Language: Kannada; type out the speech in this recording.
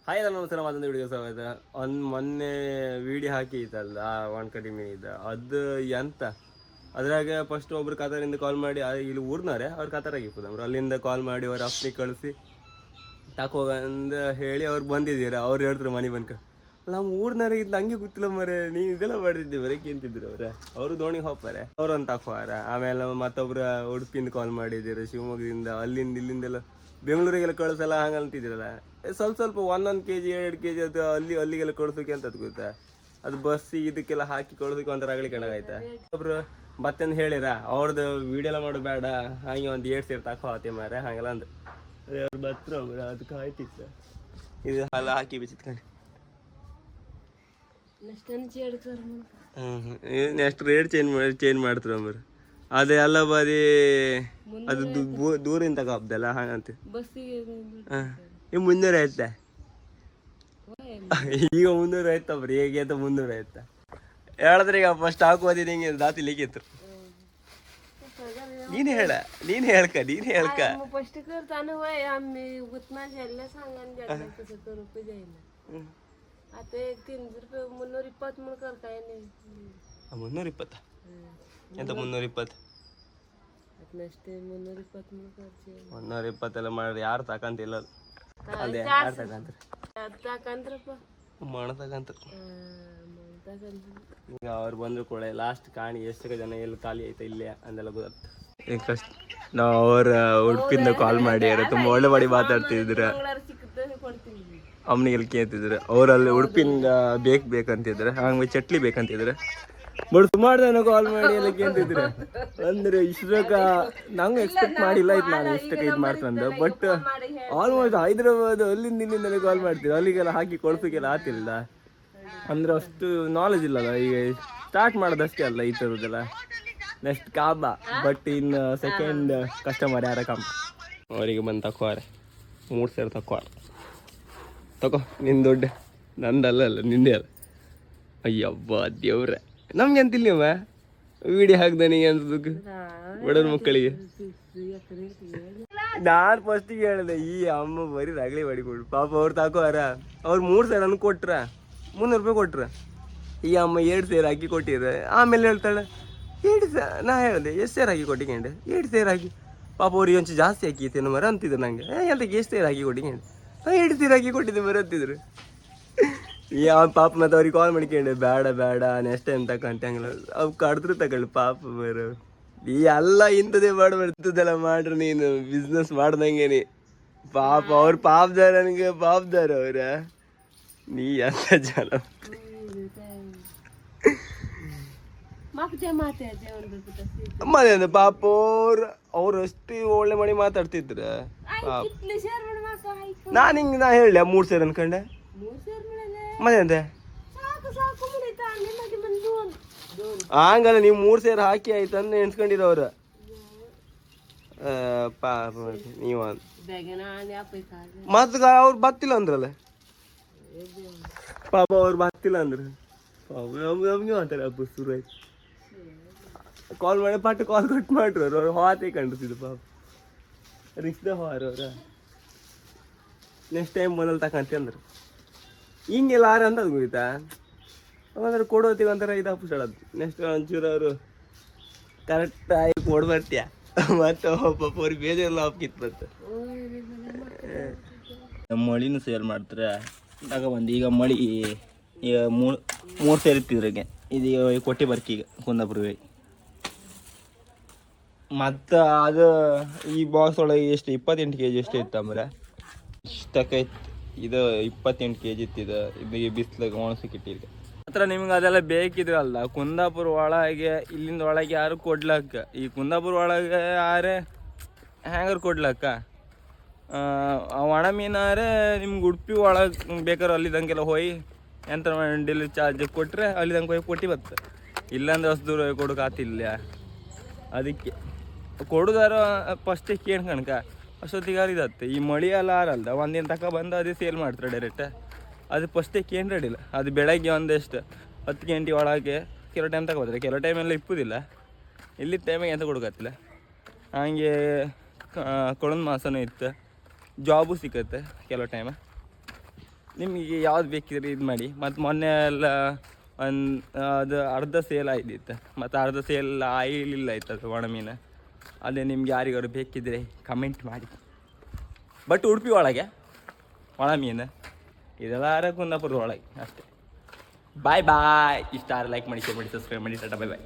ಹಾಯ್ ಎಲ್ಲ ನಮಸ್ಕಾರ ಮತ್ತೊಂದು ವಿಡಿಯೋ ಸ್ವಾಗತ. ಮೊನ್ನೆ ವಿಡಿಯೋ ಹಾಕಿತ್ತಲ್ಲ ಒನ್ ಕಟಿ ಮೀನಿದ್ದ ಅದು ಎಂತ ಅದ್ರಾಗ ಫಸ್ಟ್ ಒಬ್ರು ಕತಾರಿಂದ ಕಾಲ್ ಮಾಡಿ ಇಲ್ಲಿ ಊರ್ನವ್ರೆ ಅವ್ರು ಕತಾರಾಗಿಪ್ಪದು ಅವ್ರು ಅಲ್ಲಿಂದ ಕಾಲ್ ಮಾಡಿ ಅವ್ರ ಅಪ್ಪನಿ ಕಳಿಸಿ ತಕೋಗಂದ ಹೇಳಿ ಅವ್ರು ಬಂದಿದ್ದೀರ ಅವ್ರು ಹೇಳ್ತಾರೆ ಮನೆ ಬಂದ್ಕ ನಮ್ಮ ಊರ್ನವ್ರಿಗೆ ಇದು ಹಂಗೆ ಗೊತ್ತಿಲ್ಲ ಮರೆ ನೀವು ಇದೆಲ್ಲ ಮಾಡಿದ್ದೆ ಬರೀ ಕೇಂತಿದ್ರು ಅವರು ದೋಣಿಗೆ ಹೋಗ್ತಾರೆ ಅವ್ರೊಂದು ತಕೋವಾರ. ಆಮೇಲೆ ಮತ್ತೊಬ್ರು ಉಡುಪಿಯಿಂದ ಕಾಲ್ ಮಾಡಿದ್ದೀರ, ಶಿವಮೊಗ್ಗದಿಂದ ಅಲ್ಲಿಂದ ಇಲ್ಲಿಂದೆಲ್ಲ ಬೆಂಗಳೂರಿಗೆಲ್ಲ ಕಳಿಸಲ್ಲ ಹಂಗಂತಿದ್ರಲ್ಲ. ಸ್ವಲ್ಪ ಒಂದೊಂದು ಕೆಜಿ 2 ಕೆಜಿ ಅದು ಅಲ್ಲಿಗೆಲ್ಲ ಕಳ್ಸೋಕೆ ಅಂತ ಗೊತ್ತಾ, ಅದು ಬಸ್ಸಿಗೆ ಇದಕ್ಕೆಲ್ಲ ಹಾಕಿ ಕಳ್ಸೋಕೆ ಒಂಥರ ಆಗಲಿ ಕಣಗಾಯ್ತಾ. ಒಬ್ರು ಮತ್ತೊಂದು ಹೇಳಿರ ಅವ್ರದ್ದು ವಿಡಿಯೋ ಎಲ್ಲ ಮಾಡೋದು ಬೇಡ, ಹಾಗೆ ಒಂದು 7 ಸೇರಿ ತಕೋ ಆತೆ ಮಾರೆ ಹಾಗೆಲ್ಲ ಅಂದು ಅವ್ರು ಬತ್ರ ಒಬ್ರು ಅದಕ್ಕೆ ಆಯ್ತಿತ್ತು. ಇದು ಹಾಲು ಹಾಕಿ ಬಿಚ್ಚಿತ್ಕೊಂಡು ನೆಕ್ಸ್ಟ್ ರೇಟ್ ಚೇಂಜ್ ಮಾಡ್ತಾರೆ ಅಂಬರು. ಅದೇ ಎಲ್ಲ ಬರೀ ಅದು ದೂರಿಂದ ತಗೋ ಹಬ್ದಲ್ಲ ಹಾಗಂತ. ಈಗ 300 ಆಯ್ತಾ, ಈಗ 300 ಆಯ್ತಬ್ರಿ, ಹೇಗೆ ಅಂತ 300 ಆಯ್ತಾ ಹೇಳಿದ್ರೆ ಈಗ ಫಸ್ಟ್ ಹಾಕೋದಿ ನಿಂಗೆ ದಾತಿ ಲಿಖಿತ್ತು. ನೀನ್ ಹೇಳ್ಕ फर्स्ट करताना वय आम्ही गुतना ज्याला सांगान ज्याला कसं करू जाईना. आता 300 रुपये 320 म्हणून कर काय नाही. 320 ಎಂತ 320 ನಷ್ಟೇ 320 म्हणून करचे. 320 ಎಲ್ಲ ಮಾಡಿದ್ರೆ ಯಾರು ತಕಂತಿಲ್ಲ. ಅದೇ ಯಾರು ತಕಂತ್ರಪ್ಪ ಮಣ ತಕಂತ. ಈಗ ಅವ್ರು ಬಂದ್ರು ಕೂಡ ಲಾಸ್ಟ್ ಕಾಣಿ ಎಷ್ಟು ಜನ ಎಲ್ಲಿ ಖಾಲಿ ಆಯ್ತಾ ಇಲ್ಲೇ ಅಂದೆಲ್ಲ ಗೊತ್ತಾಗ್ತದೆ. ಕಷ್ಟ ನಾವು ಅವ್ರ ಉಡುಪಿಂದ ಕಾಲ್ ಮಾಡಿ ತುಂಬ ಒಳ್ಳೆ ಮಾಡಿ ಮಾತಾಡ್ತಿದ್ರ, ಅಮ್ಮನಿಗೆಲ್ಲ ಕೇಳ್ತಿದ್ರು. ಅವರಲ್ಲಿ ಉಡುಪಿಂದ ಬೇಕಂತಿದ್ರೆ ಹಂಗೆ ಚಟ್ಲಿ ಬೇಕಂತಿದ್ರೆ ಬಟ್ ಸುಮಾರು ಜನ ಕಾಲ್ ಮಾಡಿ ಎಲ್ಲ ಕೇಳ್ತಿದ್ರು. ಅಂದ್ರೆ ಇಷ್ಟಕ್ಕ ನಂಗೆ ಎಕ್ಸ್ಪೆಕ್ಟ್ ಮಾಡಿಲ್ಲ ಇತ್ತು ನಾನು ಇಷ್ಟಕ್ಕೆ ಇದು ಮಾಡ್ತಂದು. ಬಟ್ ಆಲ್ಮೋಸ್ಟ್ ಹೈದ್ರಾಬಾದ್ ಅಲ್ಲಿಂದ ಇಲ್ಲಿಂದಲೇ ಕಾಲ್ ಮಾಡ್ತಿದ್ರು, ಅಲ್ಲಿಗೆಲ್ಲ ಹಾಕಿ ಕೊಡ್ಸೋಕೆಲ್ಲ ಆತಿಲ್ಲ. ಅಂದ್ರೆ ಅಷ್ಟು ನಾಲೆಜ್ ಇಲ್ಲಲ್ಲ, ಈಗ ಸ್ಟಾರ್ಟ್ ಮಾಡೋದಷ್ಟೇ ಅಲ್ಲ ಈ ಥರದ್ದೆಲ್ಲ. ನೆಕ್ಸ್ಟ್ ಕಾಬಾ, ಬಟ್ ಇನ್ನು ಸೆಕೆಂಡ್ ಕಸ್ಟಮರ್ ಯಾರ ಕಾಮ ಅವರಿಗೆ ಬಂದು ತಕೋವಾರೆ 3 ಸೇರು ತಕೋವಾರ. ತಗೋ ನಿನ್ನ ದುಡ್ಡು, ನಂದಲ್ಲ ನಿಂದೆ ಅಲ್ಲ. ಅಯ್ಯಬ್ಬ ದೇವ್ರೆ, ನಮ್ಗೆ ಅಂತಿಲ್ಲವ ವಿಡಿಯೋ ಹಾಕ್ದಾನಿಗೆ ಅಂತದಕ್ಕೆ ಬಡವ್ರ ಮಕ್ಕಳಿಗೆ. ನಾನು ಫಸ್ಟಿಗೆ ಹೇಳಿದೆ ಈ ಅಮ್ಮ ಬರೀ ರಗಳಿ ಮಾಡಿಕೊಡು ಪಾಪ. ಅವ್ರು ತಕೋವಾರ, ಅವ್ರು 3 ಸೇರು ಅನ್ಗೆ ಕೊಟ್ರ 300 ರೂಪಾಯಿ ಕೊಟ್ರ. ಈ ಅಮ್ಮ 2 ಸೇರು ಹಾಕಿ ಕೊಟ್ಟಿರ. ಆಮೇಲೆ ಹೇಳ್ತಾಳೆ 2 ಸೇರು. ನಾ ಹೇಳಿದೆ ಎಷ್ಟು ಸೇರು ಹಾಕಿ ಕೊಟ್ಟಿಗೆಂಡೆ, 2 ಸೇರು ಹಾಕಿ. ಪಾಪ ಅವ್ರಿಗೆ ಒಂಚು ಜಾಸ್ತಿ ಹಾಕಿತ್ತೇನು ಮರ ಅಂತಿದ್ರು ನಂಗೆ. ಎಂತಕ್ಕೆ ಎಷ್ಟು ಸೇರು ಹಾಕಿ ಕೊಟ್ಟಿಗೆಂಡೆ, 2 ಸೇರು ಹಾಕಿ ಕೊಟ್ಟಿದ್ದೆ ಮರ ಅಂತಿದ್ರು. ಈ ಪಾಪ ಮತ್ತೆ ಅವ್ರಿಗೆ ಕಾಲ್ ಮಾಡಿಕೊಂಡೆ ಬೇಡ ನೆಕ್ಸ್ಟ್ ಟೈಮ್ ತಕಂತ ಹಂಗಿಲ್ಲ. ಅವು ಕಡ್ದ್ರು ತಗೊಳ್ಳಿ ಪಾಪ ಬರ. ಈ ಎಲ್ಲ ಇಂಥದ್ದೇ ಮಾಡ್ಬಾರ್ದಲ್ಲ ಮಾಡ್ರಿ, ನೀನು ಬಿಸ್ನೆಸ್ ಮಾಡ್ದಂಗೆ ಪಾಪ ಅವ್ರು ಪಾಪದಾರ, ನನಗೆ ಪಾಪದಾರ ಅವ್ರ. ನೀ ಎಂತ ಜನ ಮತ್ತೇನು ಪಾಪ ಅವ್ರು ಅಷ್ಟು ಒಳ್ಳೆ ಮಾಡಿ ಮಾತಾಡ್ತಿದ್ರ. ನಾ ಹೇಳಿ 3 ಸೇರು ಅನ್ಕಂಡೆ ಮತ್ತೇಂತೆ ಹಂಗಲ್ಲ. ನೀವು 3 ಸೇರು ಹಾಕಿ ಆಯ್ತಂದು ಎಣ್ಸ್ಕೊಂಡಿರೋರು ಪಾಪ. ನೀವು ಮತ್ತ ಅವ್ರು ಬತ್ತಿಲ್ಲ ಅಂದ್ರಲ್ಲ ಪಾಪ, ಅವ್ರು ಬತ್ತಿಲ್ಲ ಅಂದ್ರ ನಮ್ಗೆ ಮಾತಾಡ ಹಬ್ಬ ಶುರು ಆಯ್ತು. ಕಾಲ್ ಮಾಡಿ ಪಟ್ಟು ಕಾಲ್ ಕಟ್ ಮಾಡ್ರು ಅವ್ರು ಹಾತೆ ಕಂಡಿದ್ರು ಪಾಪ. ರಿಕ್ಸ್ದ ಹೋರ ಅವ್ರ ನೆಕ್ಸ್ಟ್ ಟೈಮ್ ಬಂದಲ್ಲಿ ತಕಂತ ಅಂದ್ರು. ಹಿಂಗೆಲ್ಲ ಆರ ಅಂತ ಅದು ಮುಗಿತಾ ಅಂದ್ರೆ ಕೊಡೋತೀವಿ ಒಂಥರ ಇದು ಹಾಪಿಸೋದು. ನೆಕ್ಸ್ಟ್ ಒಂಚೂರು ಅವರು ಕರೆಕ್ಟಾಗಿ ಕೊಡ್ಬರ್ತೀಯ ಮತ್ತೆ ಪಾಪ ಅವ್ರಿಗೆ ಬೇಜಾರೆಲ್ಲ ಹಾಕಿತ್ತು ಮತ್ತೆ ಮಳಿನೂ ಸೇಲ್ ಮಾಡ್ತಾರೆ ತಗೊಬಂದು. ಈಗ ಮಳಿ ಈಗ 3 ಸೇರಿತ್ತಿದ್ರಾಗೆ ಇದು ಕೊಟ್ಟಿ ಬರ್ಕಿ ಈಗ ಕುಂದಾಪುರ. ಮತ್ತು ಅದು ಈ ಬಾಕ್ಸ್ ಒಳಗೆ ಎಷ್ಟು 28 kg ಎಷ್ಟು ಇತ್ತು ಅಂದ್ರೆ ಇಷ್ಟಕ್ಕೈತಿ. ಇದು 28 kg ಇತ್ತಿದೆ. ಇದು ಬಿಸಿಲಾಗ ಒಣಸಕ್ಕೆ ಇಟ್ಟಿದ್ದೆ ಹತ್ರ. ನಿಮ್ಗೆ ಅದೆಲ್ಲ ಬೇಕಿದ್ರಲ್ಲ ಕುಂದಾಪುರ ಒಳಗೆ, ಇಲ್ಲಿಂದ ಒಳಗೆ ಯಾರು ಕೊಡ್ಲಕ್ಕ. ಈ ಕುಂದಾಪುರ ಒಳಗೆ ಯಾರೇ ಹ್ಯಾಂಗಾರು ಕೊಡ್ಲಕ್ಕ. ಒಣ ಮೀನಾರೆ ನಿಮ್ಗೆ ಉಡುಪಿ ಒಳಗೆ ಬೇಕಾದ್ರೆ ಅಲ್ಲಿದಂಗೆಲ್ಲ ಹೋಗಿ ಎಂತ ಡೆಲಿ ಚಾರ್ಜ್ ಕೊಟ್ಟರೆ ಅಲ್ಲಿದಂಗೆ ಹೋಗಿ ಕೊಟ್ಟು ಬರ್ತದೆ. ಇಲ್ಲಾಂದ್ರೆ ಅಷ್ಟು ದೂರ ಕೊಡೋಕೆ ಆತಿಲ್ಲ. ಅದಕ್ಕೆ ಕೊಡೋದಾರ ಫಸ್ಟಿಗೆ ಕೇಳ್ಕಣಕ ಅಷ್ಟೊತ್ತಿಗೆ ಅರಿದತ್ತೆ. ಈ ಮಳಿ ಎಲ್ಲ ಆರಲ್ದ ಒಂದಿನ ತಕ ಬಂದು ಅದೇ ಸೇಲ್ ಮಾಡ್ತಾರೆ ಡೈರೆಕ್ಟ್. ಅದು ಫಸ್ಟಿಗೆ ಏನು ರೆಡಿಲ್ಲ. ಅದು ಬೆಳಗ್ಗೆ ಒಂದೆಷ್ಟು 10 ಗಂಟೆ ಒಳಗೆ ಕೆಲವು ಟೈಮ್ ತಗೊಬರ್ತಾರೆ, ಕೆಲವು ಟೈಮೆಲ್ಲ ಇಪ್ಪುದಿಲ್ಲ. ಇಲ್ಲಿ ಟೈಮಿಗೆ ಎಂತ ಕೊಡೋಕತ್ತಿಲ್ಲ. ಹಾಗೆ ಕೊಳಂದು ಮಾಸನೂ ಇತ್ತು, ಜಾಬು ಸಿಕ್ಕತ್ತೆ ಕೆಲವು ಟೈಮ. ನಿಮಗೆ ಯಾವ್ದು ಬೇಕಿದ್ರೆ ಇದು ಮಾಡಿ. ಮತ್ತು ಮೊನ್ನೆ ಎಲ್ಲ ಅದು ಅರ್ಧ ಸೇಲ್ ಆಯ್ದಿತ್ತು, ಮತ್ತು ಅರ್ಧ ಸೇಲ್ ಆಯ್ಲಿಲ್ಲ ಆಯ್ತು ಅದು ಒಣ ಮೀನು. ಅದೇ ನಿಮ್ಗೆ ಯಾರಿಗಾರು ಬೇಕಿದ್ರೆ ಕಮೆಂಟ್ ಮಾಡಿ. ಬಟ್ ಉಡುಪಿ ಒಳಗೆ ಒಣ ಮೀನು ಇದೆಲ್ಲ ಕುಂದಾಪುರದ ಒಳಗೆ ಅಷ್ಟೇ. ಬಾಯ್ ಬಾಯ್. ಇಷ್ಟ ಲೈಕ್ ಮಾಡಿ, ಶೇರ್ ಮಾಡಿ, ಸಬ್ಸ್ಕ್ರೈಬ್ ಮಾಡಿ. ಟಾಟಾ, ಬಾಯ್ ಬಾಯ್.